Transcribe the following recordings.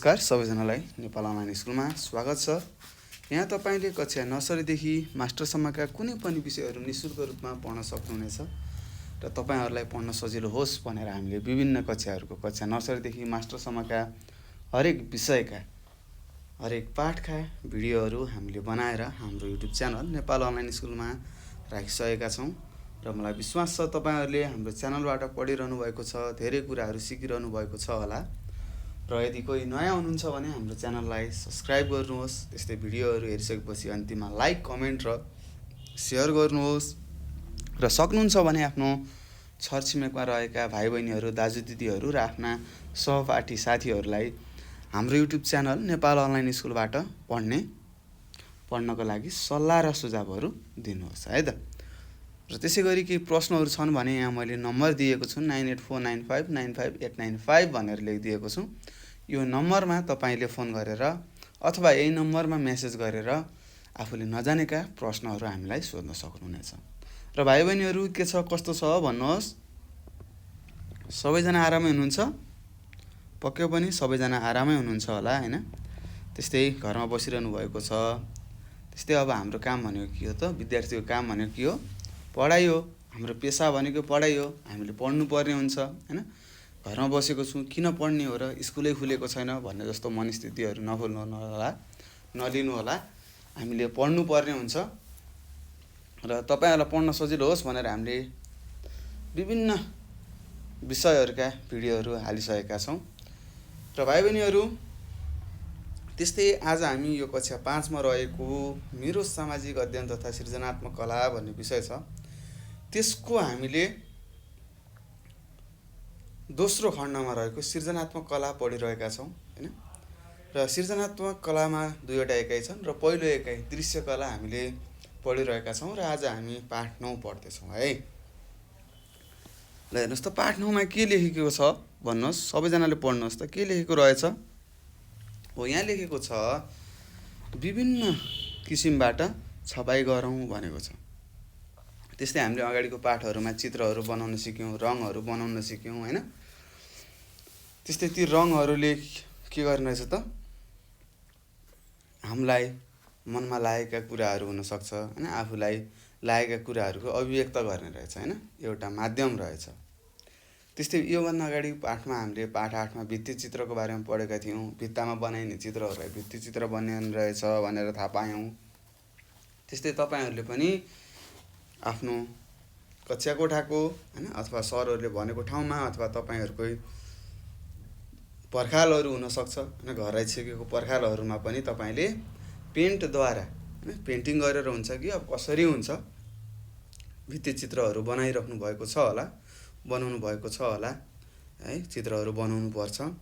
नमस्कार सबैजनालाई नेपाल अनलाइन स्कुलमा स्वागत छ। यहाँ तपाईले कक्षा नर्सरीदेखि मास्टरसम्मका कुनै पनि विषयहरू निशुल्क रूपमा पढ्न सक्नुहुनेछ र तपाईहरुलाई पढ्न सजिलो होस् भनेर हामीले विभिन्न कक्षाहरूको कक्षा नर्सरीदेखि मास्टरसम्मका हरेक विषयका हरेक पाठका भिडियोहरू हामीले बनाएर हाम्रो युट्युब च्यानल नेपाल अनलाइन स्कुलमा राखिसकेका छौं र मलाई विश्वास छ तपाईहरुले हाम्रो च्यानलबाट पढिरहनु भएको छ, धेरै कुराहरू सिकिरहनु भएको छ होला। र यदि कोही नयाँ हुनुहुन्छ भने हाम्रो च्यानललाई सब्स्क्राइब गर्नुहोस्। त्यस्तै भिडियोहरू हेरिसकेपछि अन्तिममा लाइक, कमेन्ट र शेयर गर्नुहोस् र सक्नुहुन्छ भने आफ्नो छरछिमेकमा रहेका भाइबहिनीहरू, दाजुदिदीहरू र आफ्ना सहपाठी साथीहरूलाई हाम्रो युट्युब च्यानल नेपाल अनलाइन स्कुलबाट पढ्नको लागि सल्लाह र सुझावहरू दिनुहोस् है त। र त्यसैगरी केही प्रश्नहरू छन् भने यहाँ मैले नम्बर दिएको छु 9849595895 भनेर लेखिदिएको छु। यो नम्बरमा तपाईले फोन गरेर अथवा यही नम्बरमा मेसेज गरेर आफूले नजानेका प्रश्नहरू हामीलाई सोध्न सक्नुहुनेछ। र भाइबहिनीहरू के छ कस्तो छ भन्नुहोस्। सबैजना आरामै हुनुहुन्छ? पक्कै पनि सबैजना आरामै हुनुहुन्छ होला हैन। त्यस्तै घरमा बसिरहनु भएको छ। त्यस्तै अब हाम्रो काम भनेको के हो त? विद्यार्थीको काम भनेको के हो? पढाइ हो। हाम्रो पेशा भनेको पढाइ हो। हामीले पढ्नु पर्ने हुन्छ हैन। घरमा बसेको छु किन पढ्ने हो र स्कुलै खुलेको छैन भन्ने जस्तो मनस्थितिहरू नलिनु होला। हामीले पढ्नु पर्ने हुन्छ र तपाईहरुलाई पढ्न सजिलो होस् भनेर हामीले विभिन्न विषयहरूका भिडियोहरू हालिसकेका छौं। र भाइबहिनीहरू त्यस्तै आज हामी यो कक्षा 5 मा रहेको मेरो सामाजिक अध्ययन तथा सृजनात्मक कला भन्ने विषय छ। त्यसको हामीले दोस्रो खण्डमा रहेको सृजनात्मक कला पढिरहेका छौं हैन। र सृजनात्मक कलामा दुईवटा एकाइ छन् र पहिलो एकाइ दृश्य कला हामीले पढिरहेका छौं र आज हामी पाठ 9 पढ्दै छौं है। ल हेर्नुस् त पाठ 9 मा के लेखेको छ भन्नुस्। सबैजनाले पढ्नुस् त के लेखेको रहेछ। हो यहाँ लेखेको छ विभिन्न किसिमबाट छपाई गरौँ भनेको छ। त्यस्तै हामीले अगाडिको पाठहरुमा चित्रहरू बनाउन सिक्यौं, रङहरू बनाउन सिक्यौं हैन। त्यस्तै ती रङहरूले के गर्ने रहेछ त? हामीलाई मनमा लागेका कुराहरू हुन सक्छ हैन। आफूलाई लागेका कुराहरूको अभिव्यक्त गर्ने रहेछ हैन। एउटा माध्यम रहेछ। त्यस्तै यो भन्दा अगाडि पाठमा हामीले पाठ 8 मा भित्ति चित्रको बारेमा पढेका थियौं। भित्तामा बनाइने चित्रहरूलाई भित्ति चित्र बन्ने रहेछ भनेर थाहा पायौं। त्यस्तै तपाईहरुले पनि आफ्नो कक्षा कोठाको हैन अथवा सरहरूले भनेको ठाउँमा अथवा तपाईहरुकै पर्खालहरू हुन सक्छ हैन, घर आइसकेको पर्खालहरूमा पनि तपाईले पेन्टद्वारा हैन पेन्टिङ गरेर हुन्छ कि अब कसरी हुन्छ भित्ति चित्रहरू बनाइराख्नु भएको छ होला, बनाउनु भएको छ होला है। चित्रहरू बनाउनु पर्छ हैन।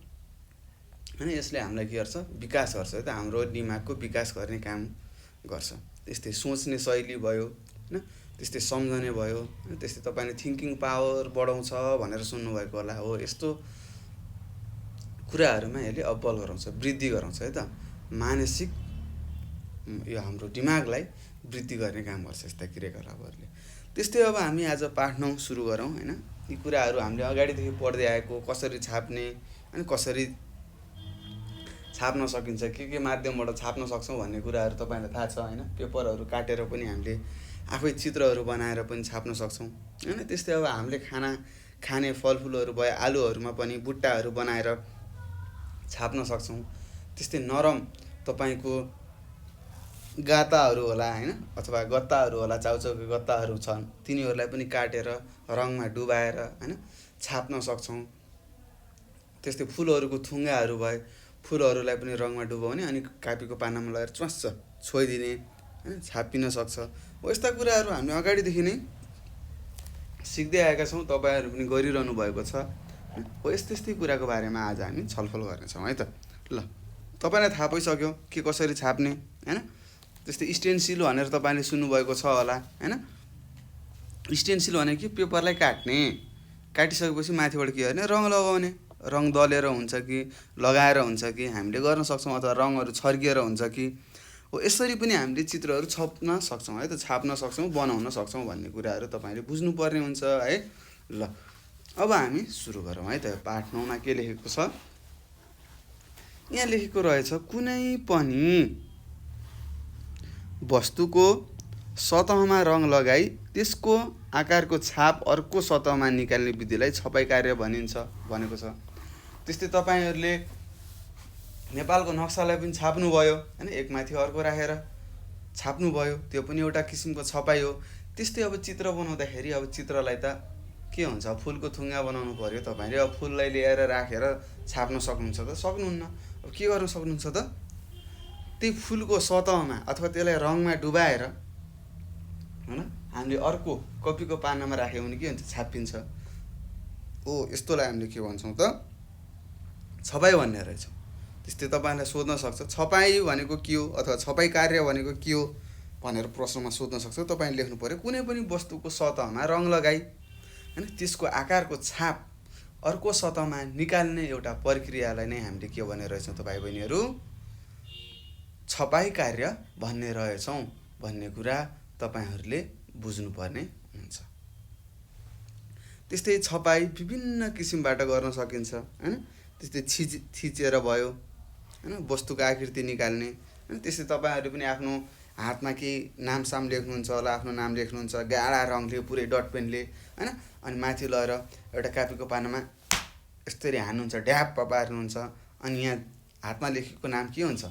यसले हामीलाई के गर्छ? विकास गर्छ है त। हाम्रो दिमागको विकास गर्ने काम गर्छ। त्यस्तै सोच्ने शैली भयो हैन। त्यस्तै सम्झने भयो। त्यस्तै तपाईले थिंकिङ पावर बढाउँछ भनेर सुन्नु भएको होला। हो यस्तो कुराहरुमा यसले अब्बल गराउँछ, वृद्धि गराउँछ है त। मानसिक यो हाम्रो दिमागलाई वृद्धि गर्ने काम गर्छ यस्ता क्रियाकलापहरुले। त्यस्तै अब हामी आज पाठ 9 सुरु गरौँ हैन। यी कुराहरु हामीले अगाडिदेखि पढ्दै आएको कसरी छाप्ने अनि कसरी छाप्न सकिन्छ, के माध्यमबाट छाप्न सक्छौं भन्ने कुराहरु तपाईलाई थाहा छ हैन। पेपरहरु काटेर पनि हामीले आफै चित्रहरू बनाएर पनि छाप्न सक्छौं हैन। त्यस्तै अब हामीले खाने फलफुलहरू भए आलुहरुमा पनि बुट्टाहरू बनाएर छाप्न सक्छौं। त्यस्तै नरम तपाईको गाताहरू होला हैन अथवा गत्ताहरू होला, चाउचाउको गत्ताहरू छन् तिनीहरूलाई पनि काटेर रङमा डुबाएर हैन छाप्न सक्छौं। त्यस्तै फूलहरूको थुङ्गाहरू भए फूलहरूलाई पनि रङमा डुबाउने अनि कापीको पानामा लगाएर च्वास्स छोइदिने हैन छापिन सक्छ। हो यस्ता कुराहरू हामी अगाडिदेखि नै सिक्दै आएका छौं, तपाईहरु पनि गरिरहनु भएको छ। हो यस्तै कुराको बारेमा आज हामी छलफल गर्ने छौं है त। ल तपाईलाई थाहा भइसक्यो के कसरी छाप्ने हैन। त्यस्तै स्टेन्सिल भनेर तपाईले सुन्नु भएको छ होला हैन। स्टेन्सिल भनेको के? पेपरलाई काट्ने, काटिसकेपछि माथिबाट के गर्ने? रङ लगाउने। रङ दलेर हुन्छ कि लगाएर हुन्छ कि हामीले गर्न सक्छौं अथवा रङहरू छर्किएर हुन्छ कि। हो यसरी पनि हामीले चित्रहरू छाप्न सक्छौं है त, छाप्न सक्छौं, बनाउन सक्छौं भन्ने कुराहरू तपाईले बुझ्नु पर्ने हुन्छ है। ल अब हामी सुरु गरौँ है त। पाठ 9 मा के लेखेको छ? यहाँ लेखेको रहेछ कुनै पनि वस्तुको सतहमा रङ लगाई त्यसको आकारको छाप अर्को सतहमा निकाल्ने विधिलाई छपाई कार्य भनिन्छ भनेको छ। त्यस्तै तपाईहरुले नेपालको नक्सालाई पनि छाप्नुभयो हैन, एकमाथि अर्को राखेर छाप्नुभयो, त्यो पनि एउटा किसिमको छपाई हो। त्यस्तै अब चित्र बनाउँदाखेरि अब चित्रलाई त के हुन्छ, फुलको थुङ्गा बनाउनु पर्यो, तपाईले अब फुललाई ल्याएर राखेर छाप्न सक्नुहुन्छ त? सक्नुहुन्न। अब के गर्न सक्नुहुन्छ त? त्यही फुलको सतहमा अथवा त्यसलाई रङमा डुबाएर हैन हामीले अर्को कपीको पानामा राख्यौं भने के हुन्छ, छापिन्छ। ओ यस्तोलाई हामीले के भन्छौं त? छपाई भन्ने रहेछौं। त्यस्तै तपाईलाई सोध्न सक्छ छपाई भनेको के हो अथवा छपाई कार्य भनेको के हो भनेर प्रश्नमा सोध्न सक्छ। तपाईले लेख्नु पर्यो कुनै पनि वस्तुको सतहमा रङ लगाई हैन त्यसको आकारको छाप अर्को सतहमा निकाल्ने एउटा प्रक्रियालाई नै हामीले के भन्ने रहेछौं त भाइ बहिनीहरु? छपाई कार्य भन्ने रहेछौं भन्ने कुरा तपाईहरुले बुझ्नु पर्ने हुन्छ। त्यस्तै छपाई विभिन्न किसिमबाट गर्न सकिन्छ हैन। त्यस्तै थिचेर भयो हैन, वस्तुको आकृति निकाल्ने हैन। त्यस्तै तपाईहरुले पनि आफ्नो हातमा के नामसाम लेख्नुहुन्छ होला, आफ्नो नाम लेख्नुहुन्छ गाढा रङले पुरै डट पेनले हैन, अनि माथि लगेर एउटा कापीको पानामा यसरी हान्नुहुन्छ, ढ्याप पार्नुहुन्छ, अनि यहाँ हातमा लेखेको नाम के हुन्छ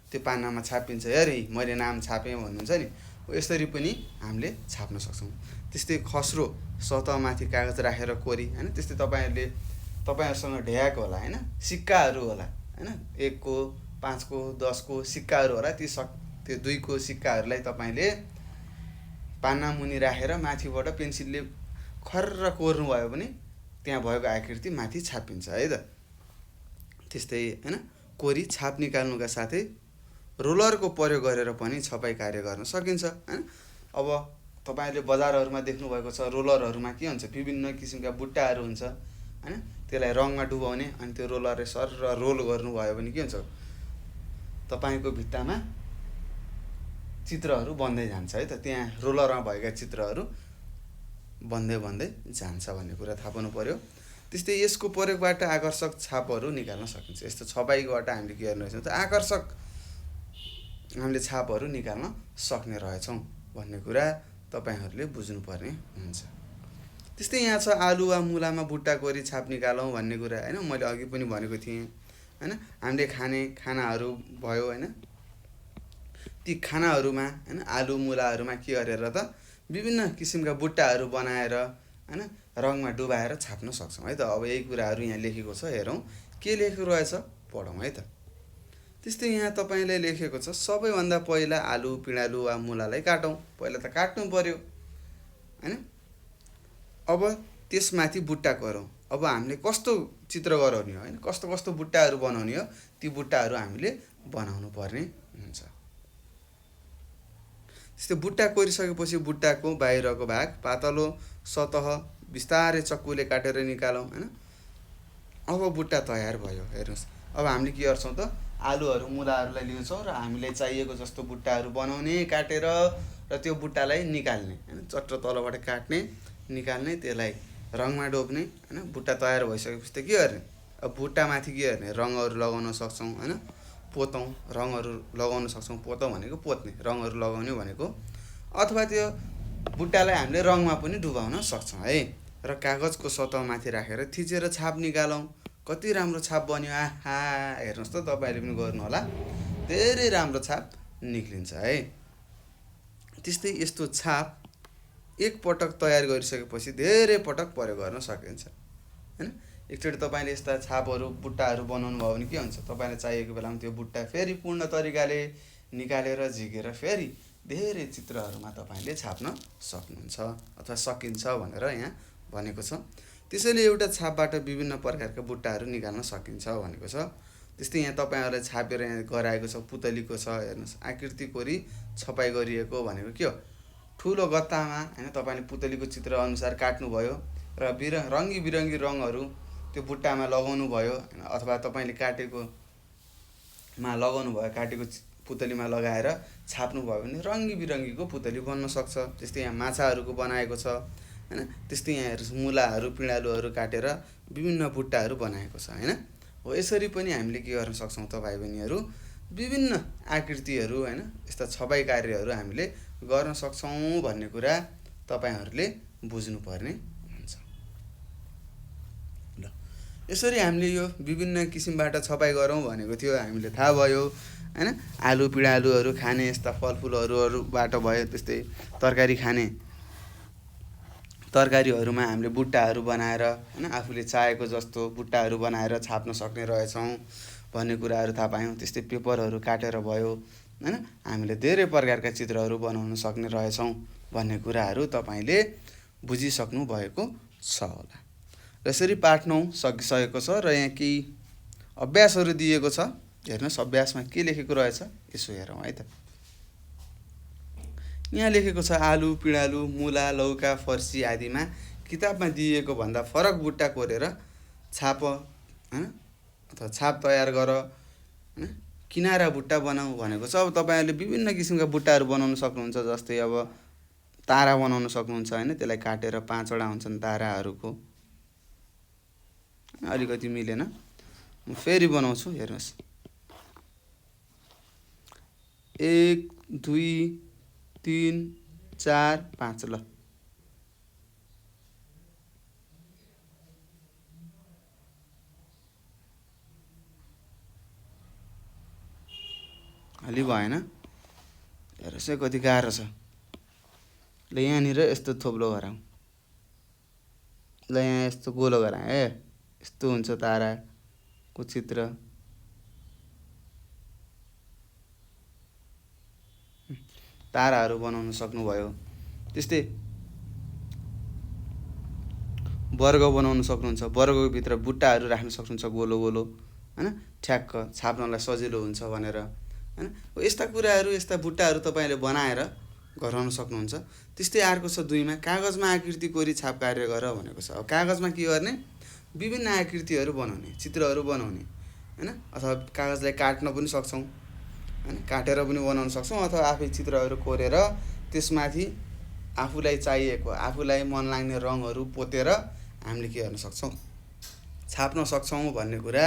त्यो पानामा छापिन्छ। हेरे मैले नाम छापे भन्नुहुन्छ नि, यसरी पनि हामीले छाप्न सक्छौं। त्यस्तै खस्रो सतहमाथि कागज राखेर कोरी हैन। त्यस्तै तपाईहरुसँग ढ्याक होला हैन, सिक्काहरु होला हैन, 1 को 5 को 10 को सिक्काहरु होला। त्यो 2 को सिक्काहरुलाई तपाईले पाना मुनि राखेर माथिबाट पेन्सिलले खर्र कोर्नु भयो भने त्यहाँ भएको आकृति माथि छापिन्छ है त। त्यस्तै हैन कोरी छाप निकाल्नुका साथै रोलरको प्रयोग गरेर पनि छपाई कार्य गर्न सकिन्छ हैन। अब तपाईले बजारहरुमा देख्नु भएको छ रोलरहरुमा के हुन्छ, विभिन्न किसिमका बुट्टाहरु हुन्छ हैन, त्यसलाई रङमा डुबाउने, अनि त्यो रोलरले सरर रोल गर्नु भयो भने के हुन्छ, तपाईको भित्तामा चित्रहरु बन्दै जान्छ है त। त्यहाँ रोलरमा भएका चित्रहरु बन्दै जान्छ भन्ने कुरा थाहा पाउनु पर्यो। त्यस्तै यसको प्रयोगबाट आकर्षक छापहरु निकाल्न सकिन्छ। यस्तो छपाईबाट हामीले के गर्न रहेछौं त, आकर्षक हामीले छापहरु निकाल्न सक्ने रहेछौं भन्ने कुरा तपाईहरुले बुझ्नु पर्ने हुन्छ। त्यस्तै यहाँ छ आलु वा मुलामा बुट्टा कोरी छाप निकालौं भन्ने कुरा हैन। मैले अघि पनि भनेको थिएँ हैन, हामीले खाने खानाहरु भयो हैन, ती खानाहरुमा हैन आलु मुलाहरुमा के गरेर त विभिन्न किसिमका बुट्टाहरु बनाएर हैन रङमा डुबाएर छाप्न सक्छौं है त। अब यही कुराहरु यहाँ लेखेको छ, हेरौं के लेखेको रहेछ, पढौं है त। त्यस्तै यहाँ तपाईले लेखेको छ सबैभन्दा पहिला आलु पिँडालु वा मुलालाई काटौं। पहिला त काट्नु पर्यो हैन, अब त्यसमाथि बुट्टा गरौं। अब हामीले कस्तो चित्र गराउने हो हैन, कस्तो कस्तो बुट्टाहरु बनाउने हो, ती बुट्टाहरु हामीले बनाउनु पर्ने हुन्छ। त्यस्तै बुट्टा कोरिसकेपछि बुट्टाको बाहिरको भाग पातलो सतह बिस्तारै चक्कुले काटेर निकालौं हैन। अब बुट्टा तयार भयो। हेर्नुस् अब हामीले के गर्छौं त, आलुहरु मुलाहरुलाई लिन्छौं र हामीले चाहिएको जस्तो बुट्टाहरु बनाउने, काटेर र त्यो बुट्टालाई निकाल्ने हैन, चट्ट तलबाट काट्ने, निकाल्ने, त्यसलाई रङमा डोब्ने हैन। बुट्टा तयार भइसकेपछि त के गर्ने, अब बुट्टामाथि के गर्ने, रङहरु लगाउन सक्छौं हैन, पोतौं, रङहरु लगाउन सक्छौं। पोतौं भनेको पोत्ने, रङहरु लगाउने भनेको, अथवा त्यो बुट्टालाई हामीले रङमा पनि डुबाउन सक्छौं है। र कागजको सतहमाथि राखेर थिचेर छाप निकालौं। कति राम्रो छाप बन्यो, आहा हेर्नुस् त, तपाईले पनि गर्नु होला, धेरै राम्रो छाप निक्लिन्छ है। त्यस्तै यस्तो छाप एक पटक तयार गरिसकेपछि धेरै पटक प्रयोग गर्न सकिन्छ हैन। एकचोटी तपाईले यस्ता छापहरु बुट्टाहरु बनाउनु भयो भने के हुन्छ, तपाईलाई चाहिएको बेलामा त्यो बुट्टा फेरि पूर्ण तरिकाले निकालेर झिकेर फेरि धेरै चित्रहरुमा तपाईले छाप्न सक्नुहुन्छ अथवा सकिन्छ भनेर यहाँ भनेको छ। त्यसैले एउटा छापबाट विभिन्न प्रकारका बुट्टाहरु निकाल्न सकिन्छ भनेको छ। त्यस्तै यहाँ तपाईहरुले छापेर यहाँ गराएको छ, पुतलीको छ, हेर्नुस् आकृति कोरी छपाई गरिएको भनेको के हो, ठूलो गत्तामा हैन तपाईले पुतलीको चित्र अनुसार काट्नु भयो र रंगी बिरंगी रङहरु त्यो बुट्टामा लगाउनु भयो अथवा तपाईले काटेकोमा लगाउनु भयो, काटेको पुतलीमा लगाएर छाप्नु भयो भने रंगी बिरंगीको पुतली बन्न सक्छ। त्यस्तै यहाँ माछाहरुको बनाएको छ हैन। त्यस्तै यहाँ हेर्नुस् मुलाहरु पिँडालुहरु काटेर विभिन्न बुट्टाहरु बनाएको छ हैन। हो यसरी पनि हामीले के गर्न सक्छौँ त भाइ बहिनीहरू विभिन्न आकृतिहरू हैन यस्ता छपाई कार्यहरू हामीले गर्न सक्छौँ भन्ने कुरा तपाईहरुले बुझ्नुपर्ने हुन्छ। ल यसरी हामीले यो विभिन्न किसिमबाट छपाई गरौँ भनेको थियो हामीले थाहा भयो हैन। आलु पिँडालुहरू खाने यस्ता फलफुलहरूबाट भयो, त्यस्तै तरकारी खाने तरकारीहरूमा हामीले बुट्टाहरू बनाएर हैन आफूले चाहेको जस्तो बुट्टाहरू बनाएर छाप्न सक्ने रहेछौँ भन्ने कुराहरू थाहा पायौँ। त्यस्तै पेपरहरू काटेर भयो हैन हामीले धेरै प्रकारका चित्रहरू बनाउन सक्ने रहेछौँ भन्ने कुराहरू तपाईले बुझिसक्नु भएको छ होला। यसरी पाठ 9 सकिसकेको छ र यहाँ केही अभ्यासहरू दिएको छ। हेर्नुस् अभ्यासमा के लेखेको रहेछ यसो हेरौँ है त। यहाँ लेखेको छ आलु पिँडालु मुला लौका फर्सी आदिमा किताबमा दिएको भन्दा फरक बुट्टा कोरेर छाप हैन अथवा छाप तयार गर हैन किनारा बुट्टा बनाऊ भनेको छ। अब तपाईहरुले विभिन्न किसिमका बुट्टाहरू बनाउन सक्नुहुन्छ। जस्तै अब तारा बनाउन सक्नुहुन्छ हैन, त्यसलाई काटेर 5 वटा हुन्छन् ताराहरूको। अलिकति मिलेन, म फेरि बनाउँछु हेर्नुस्। 1 2 3 4 5 ल अलि भएन। हेर्नुस् कति गाह्रो छ। ल यहाँनिर यस्तो थोप्लो गराउँ। ल यहाँ यस्तो गोलो गराएँ है, यस्तो हुन्छ ताराको चित्र। ताराहरू बनाउन सक्नुभयो। त्यस्तै वर्ग बनाउन सक्नुहुन्छ। वर्गको भित्र बुट्टाहरू राख्न सक्नुहुन्छ गोलो गोलो हैन, ठ्याक्क छाप्नलाई सजिलो हुन्छ भनेर हैन। यस्ता कुराहरू यस्ता बुट्टाहरू तपाईले बनाएर गराउन सक्नुहुन्छ। त्यस्तै अर्को छ 2 मा कागजमा आकृति कोरी छाप कार्य गर भनेको छ। अब कागजमा के गर्ने विभिन्न आकृतिहरू बनाउने, चित्रहरू बनाउने हैन, अथवा कागजलाई काट्न पनि सक्छौं हैन, काटेर पनि बनाउन सक्छौं, अथवा आफै चित्रहरू कोरेर त्यसमाथि आफूलाई चाहिएको आफूलाई मन लाग्ने रङहरू पोतेर हामीले के गर्न सक्छौं छाप्न सक्छौं भन्ने कुरा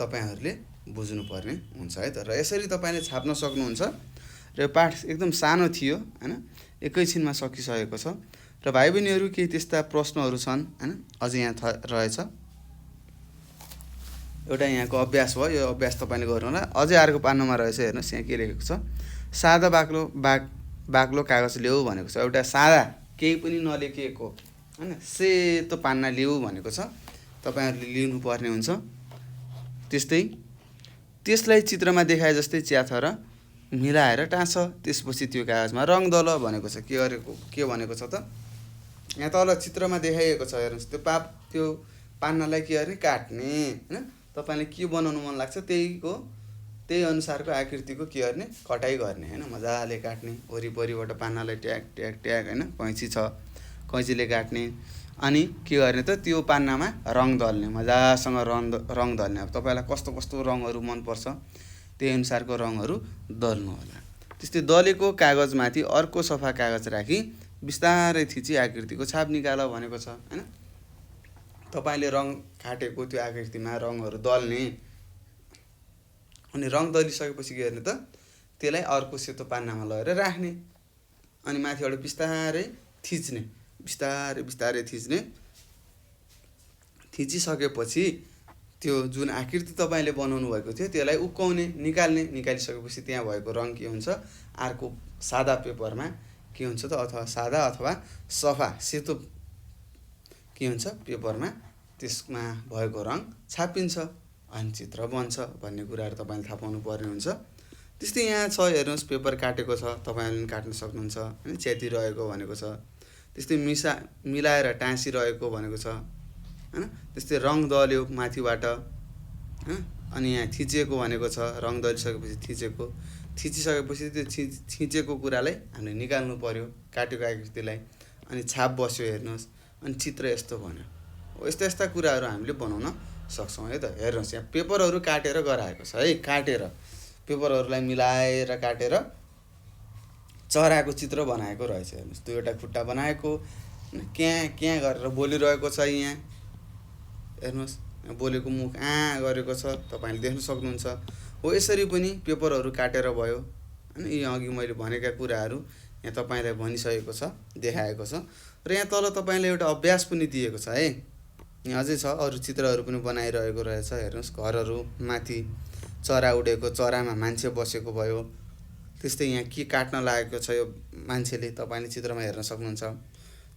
तपाईहरुले बुझ्नुपर्ने हुन्छ है त। र यसरी तपाईले छाप्न सक्नुहुन्छ। र पाठ एकदम सानो थियो हैन, एकैछिनमा सकिसकेको छ। र भाइ बहिनीहरु केही त्यस्ता प्रश्नहरू छन् हैन, अझ यहाँ रहेछ। एउटा यहाँको अभ्यास भयो, यो अभ्यास तपाईले गर्नु होला। अझै अर्को पान्नमा रहेछ हेर्नुस्, यहाँ के लेखेको छ। सादा बाक्लो कागज ल्याऊ भनेको छ। एउटा सादा केही पनि नलेखिएको हैन सेतो पान्ना ल्याऊ भनेको छ। तपाईहरुले लिनु पर्ने हुन्छ। त्यस्तै त्यसलाई चित्रमा देखाए जस्तै च्याथर मिलाएर टाँस। त्यसपछि त्यो कागजमा रङ दल भनेको छ। के भनेको छ त, यहाँ तल चित्रमा देखाइएको छ हेर्नुस्। त्यो पान्नालाई के गर्ने काट्ने हैन, तपाईले के बनाउनु मन लाग्छ त्यही अनुसारको आकृतिको के गर्ने कटाइ गर्ने हैन, मजाले काट्ने। वरिपरिबाट पान्नालाई ट्याग ट्याग ट्याग हैन, कैंची छ कैंचीले काट्ने। अनि के गर्ने त त्यो पान्नामा रङ दल्ने, मजासँग रङ दल्ने। अब तपाईलाई कस्तो कस्तो रङहरू मन पर्छ त्यही अनुसारको रङहरू दल्नु होला। त्यस्तै दलेको कागजमाथि अर्को सफा कागज राखी बिस्तारै थिची आकृतिको छाप निकाल भनेको छ हैन। तपाईले रङ काटेको त्यो आकृतिमा रङहरू दल्ने, अनि रङ दलिसकेपछि के गर्ने त त्यसलाई अर्को सेतो पान्नामा लगेर राख्ने, अनि माथिबाट बिस्तारै थिच्ने, बिस्तारै थिच्ने। थिचिसकेपछि त्यो जुन आकृति तपाईले बनाउनु भएको थियो त्यसलाई उक्काउने, निकालिसकेपछि त्यहाँ भएको रङ के हुन्छ अर्को सादा पेपरमा के हुन्छ त, अथवा सादा अथवा सफा सेतो के हुन्छ पेपरमा त्यसमा भएको रङ छापिन्छ अनि चित्र बन्छ भन्ने कुराहरु तपाईले थाहा पाउनु पर्ने हुन्छ। त्यस्तै यहाँ छ हेर्नुस्, पेपर काटेको छ, तपाईले काट्न सक्नुहुन्छ हैन, च्याति रहेको भनेको छ। त्यस्तै मिलाएर टाँसी रहेको भनेको छ हैन। त्यस्तै रङ दल्यो माथिबाट हैन, अनि यहाँ थिचेको भनेको छ। रङ दलिसकेपछि थिचिसकेपछि त्यो थिचेको कुरालाई हामीले निकाल्नु पर्यो, काटेको आकृतिलाई, अनि छाप बस्यो हेर्नुस्, अनि चित्र यस्तो बन्यो। यस्ता कुराहरू हामीले बनाउन सक्छौं है त। हेर्नुस् यहाँ पेपरहरू काटेर गराएको छ है, काटेर पेपरहरूलाई मिलाएर काटेर चराको चित्र बनाएको रहेछ हेर्नुस्। दुईवटा खुट्टा बनाएको, क्या गरेर बोलिरहेको छ यहाँ हेर्नुस्। बोलेको मुख गरेको छ तपाईले देख्न सक्नुहुन्छ। हो यसरी पनि पेपरहरू काटेर भयो हैन। यी अघि मैले भनेका कुराहरू यहाँ तपाईलाई भनिसकेको छ, देखाएको छ। र यहाँ तल तपाईलाई एउटा अभ्यास पनि दिएको छ है। यहाँ अझै छ, अरु चित्रहरू पनि बनाइरहेको रहेछ। हेर्नुस्, घरहरू माथि चरा उडेको, चरामा मान्छे बसेको भयो। त्यस्तै यहाँ के काट्न लागेको छ यो मान्छेले, तपाईले चित्रमा हेर्न सक्नुहुन्छ।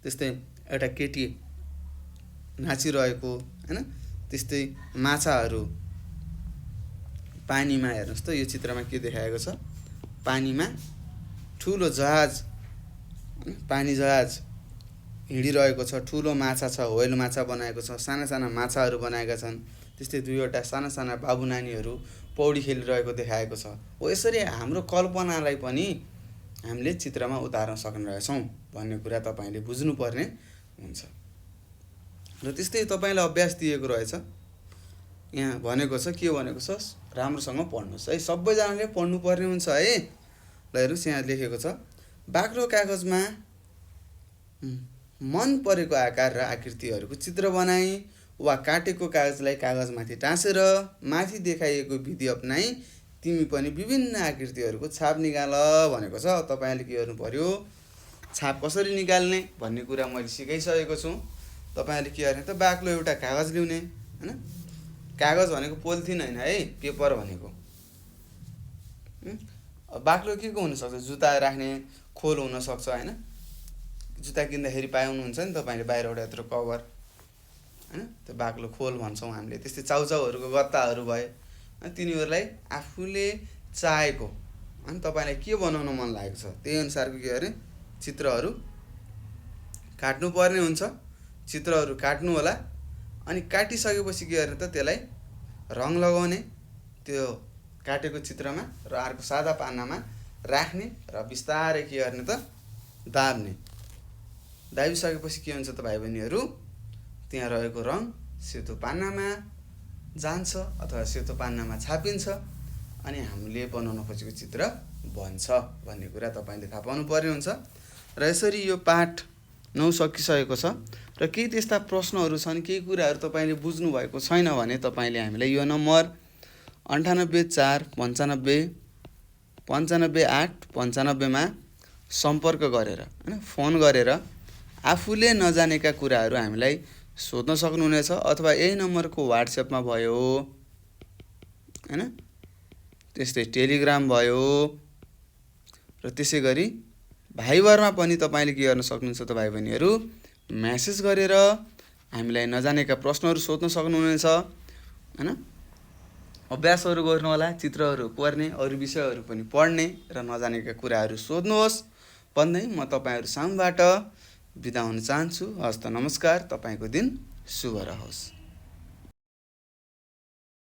त्यस्तै एउटा केटी नाचिरहेको हैन। त्यस्तै माछाहरू पानीमा, हेर्नुस् त यो चित्रमा के देखाएको छ, पानीमा ठुलो जहाज, पानी जहाज हिँडिरहेको छ। ठुलो माछा छ, व्हेल माछा बनाएको छ। साना साना माछाहरू बनाएका छन्। त्यस्तै दुईवटा साना साना बाबु नानीहरू पौडी खेलिरहेको देखाएको छ। हो यसरी हाम्रो कल्पनालाई पनि हामीले चित्रमा उतार्न सक्नेछौँ भन्ने कुरा तपाईले बुझ्नुपर्ने हुन्छ। र त्यस्तै तपाईलाई अभ्यास दिएको रहेछ। यहाँ भनेको छ, के भनेको छ, राम्रोसँग पढ्नुस् है। सबैजनाले पढ्नुपर्ने हुन्छ है। ल हेर्नुस्, यहाँ लेखेको छ, बाक्लो कागजमा मन परेको आकार र आकृतिहरूको चित्र बनाई वा काटेको कागजलाई कागजमाथि टाँसेर माथि देखाइएको विधि अपनाई तिमी पनि विभिन्न आकृतिहरूको छाप निकाल भनेको छ। तपाईले के गर्नु पर्यो, छाप कसरी निकाल्ने भन्ने कुरा मैले सिकाइसकेको छु। तपाईले के गर्ने त, बाक्लो एउटा कागज ल्याउने हैन। कागज भनेको पोलिथिन हैन है, पेपर भनेको। बाक्लो के को हुन सक्छ, जुत्ता राख्ने खोल हुन सक्छ हैन। जुत्ता किन्दाखेरि पाउनुहुन्छ नि तपाईले बाहिरबाट यत्रो कभर हैन, त्यो बाक्लो खोल भन्छौँ हामीले। त्यस्तै चाउचाउहरूको गत्ताहरू भए, तिनीहरूलाई आफूले चाहेको अनि तपाईलाई के बनाउन मन लागेको छ त्यही अनुसारको के गरे चित्रहरू काट्नु पर्ने हुन्छ। चित्रहरू काट्नु होला। अनि काटिसकेपछि के गर्ने त, त्यसलाई रङ लगाउने, त्यो काटेको चित्रमा र अर्को सादा पानामा राख्ने र बिस्तारै के गर्ने त, दाब्ने। दाबिसकेपछि के हुन्छ त भाइ बहिनीहरू, त्यहाँ रहेको रङ सेतो पानामा जान्छ अथवा सेतो पानामा छापिन्छ अनि हामीले बनाउन खोजेको चित्र बन्छ भन्ने कुरा तपाईले थाहा पाउनु पर्ने हुन्छ। र यसरी यो पाठ 9 सकिसकेको छ। र केही त्यस्ता प्रश्नहरू छन्, केही कुराहरू तपाईले बुझ्नु भएको छैन भने तपाईले हामीलाई यो नम्बर 98 4 95 95 8 95 मा सम्पर्क गरेर हैन, फोन गरेर आफूले नजानेका कुराहरू हामीलाई सोध्न सक्नुहुनेछ। अथवा यही नम्बरको व्हाट्सएपमा भयो हैन, त्यस्तै टेलिग्राम भयो र त्यसै गरी भाइबरमा पनि तपाईले के गर्न सक्नुहुन्छ त भाइ बहिनीहरू, मेसेज गरेर हामीलाई नजानेका प्रश्नहरू सोध्न सक्नुहुनेछ हैन। अभ्यासहरू गर्नु होला, चित्रहरू कोर्ने, अरु विषयहरू पनि पढ्ने र नजानेका कुराहरू सोध्नुहोस् भन्दै म तपाईहरु सामूबाट बिदा हुन चाहन्छु। हस्त नमस्कार। तपाईको दिन शुभ रहोस्।